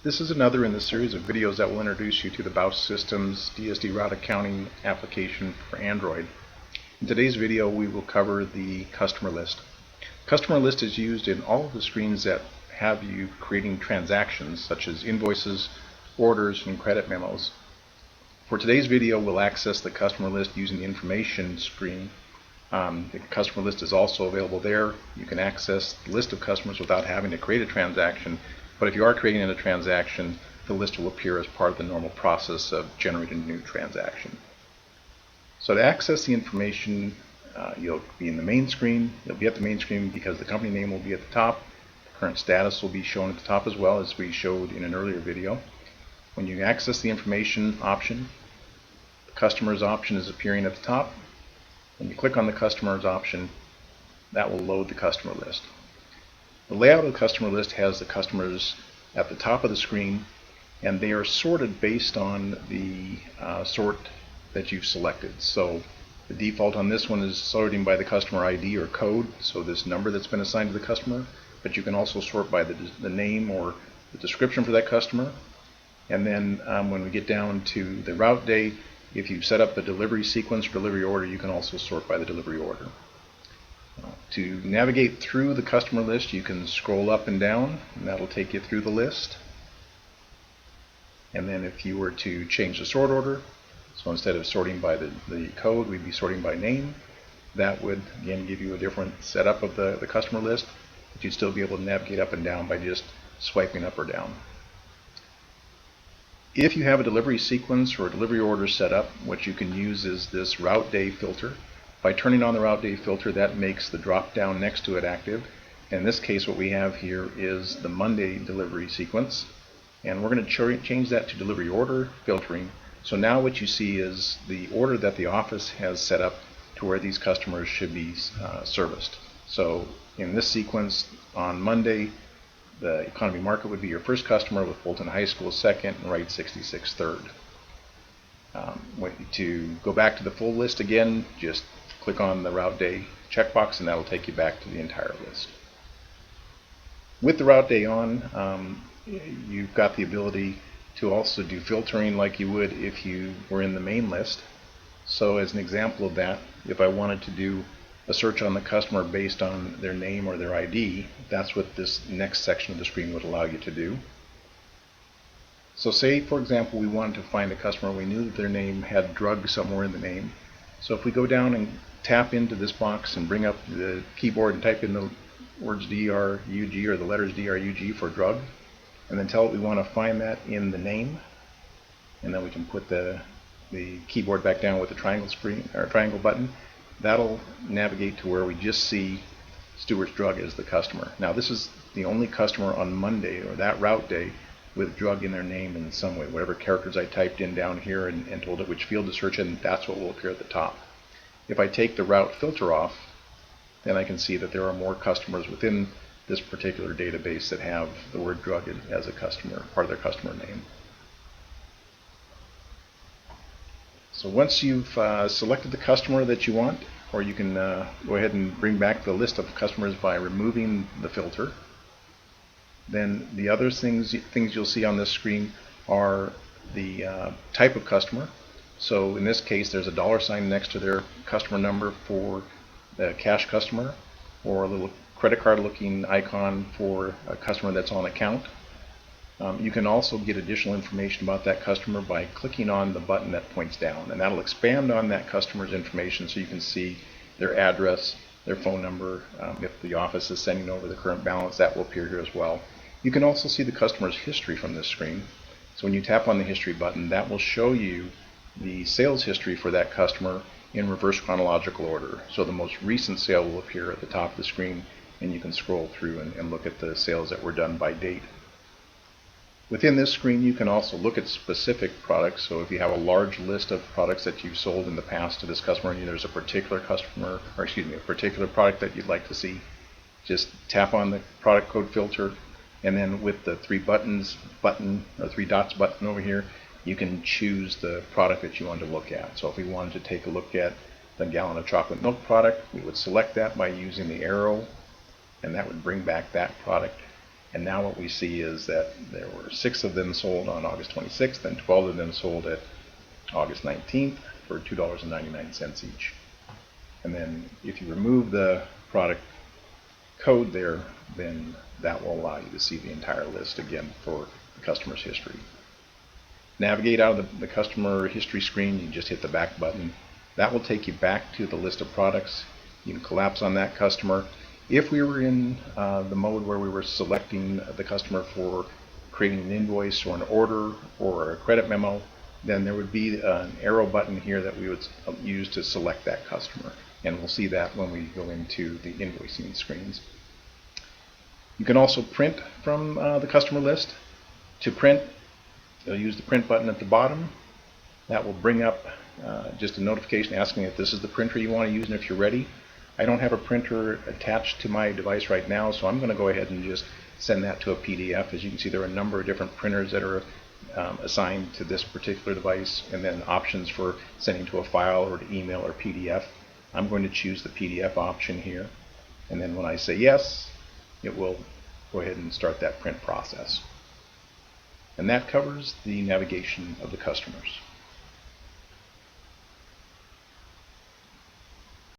This is another in the series of videos that will introduce you to the Bausch Systems DSD route accounting application for Android. In today's video we will cover the customer list. Customer list is used in all of the screens that have you creating transactions such as invoices, orders, and credit memos. For today's video we'll access the customer list using the information screen. The customer list is also available there. You can access the list of customers without having to create a transaction. But if you are creating a transaction, the list will appear as part of the normal process of generating a new transaction. So to access the information, you'll be in the main screen. You'll be at the main screen because the company name will be at the top. The current status will be shown at the top as well, as we showed in an earlier video. When you access the information option, the customers option is appearing at the top. When you click on the customers option, that will load the customer list. The layout of the customer list has the customers at the top of the screen, and they are sorted based on the sort that you've selected. So the default on this one is sorting by the customer ID or code, so this number that's been assigned to the customer, but you can also sort by the name or the description for that customer. And then when we get down to the route day, if you set up a delivery sequence or delivery order, you can also sort by the delivery order. To navigate through the customer list, you can scroll up and down, and that'll take you through the list. And then if you were to change the sort order, so instead of sorting by the code, we'd be sorting by name. That would, again, give you a different setup of the customer list, but you'd still be able to navigate up and down by just swiping up or down. If you have a delivery sequence or a delivery order set up, what you can use is this route day filter. By turning on the route day filter, that makes the drop down next to it active. In this case, what we have here is the Monday delivery sequence, and we're going to change that to delivery order filtering. So now what you see is the order that the office has set up to where these customers should be serviced. So in this sequence on Monday, the economy market would be your first customer, with Fulton High School second, and Right 66 third. To go back to the full list again, just click on the route day checkbox and that'll take you back to the entire list. With the route day on, you've got the ability to also do filtering like you would if you were in the main list. So as an example of that, if I wanted to do a search on the customer based on their name or their ID, that's what this next section of the screen would allow you to do. So say, for example, we wanted to find a customer, we knew that their name had drug somewhere in the name. So if we go down and tap into this box and bring up the keyboard and type in the words DRUG or the letters DRUG for drug, and then tell it we want to find that in the name, and then we can put the keyboard back down with the triangle button. That'll navigate to where we just see Stewart's Drug as the customer. Now this is the only customer on Monday, or that route day, with drug in their name in some way. Whatever characters I typed in down here and told it which field to search in, that's what will appear at the top. If I take the route filter off, then I can see that there are more customers within this particular database that have the word drug as a customer, part of their customer name. So once you've selected the customer that you want, or you can go ahead and bring back the list of customers by removing the filter, then the other things you'll see on this screen are the type of customer. So in this case, there's a $sign next to their customer number for the cash customer, or a little credit card looking icon for a customer that's on account. You can also get additional information about that customer by clicking on the button that points down, and that'll expand on that customer's information so you can see their address, their phone number. If the office is sending over the current balance, that will appear here as well. You can also see the customer's history from this screen. So when you tap on the history button, that will show you the sales history for that customer in reverse chronological order. So the most recent sale will appear at the top of the screen, and you can scroll through and look at the sales that were done by date. Within this screen, you can also look at specific products. So if you have a large list of products that you've sold in the past to this customer, and there's a particular customer, or excuse me, a particular product that you'd like to see, just tap on the product code filter, and then with the three dots button over here, you can choose the product that you want to look at. So if we wanted to take a look at the gallon of chocolate milk product, we would select that by using the arrow, and that would bring back that product. And now what we see is that there were 6 of them sold on August 26th and 12 of them sold at August 19th for $2.99 each. And then if you remove the product code there, then that will allow you to see the entire list again for the customer's history. Navigate out of the customer history screen, you just hit the back button. That will take you back to the list of products. You can collapse on that customer. If we were in the mode where we were selecting the customer for creating an invoice or an order or a credit memo, then there would be an arrow button here that we would use to select that customer. And we'll see that when we go into the invoicing screens. You can also print from the customer list. To print, you'll use the print button at the bottom. That will bring up just a notification asking if this is the printer you want to use and if you're ready. I don't have a printer attached to my device right now, so I'm going to go ahead and just send that to a PDF. As you can see, there are a number of different printers that are assigned to this particular device, and then options for sending to a file or to email or PDF. I'm going to choose the PDF option here, and then when I say yes, it will go ahead and start that print process. And that covers the navigation of the customers.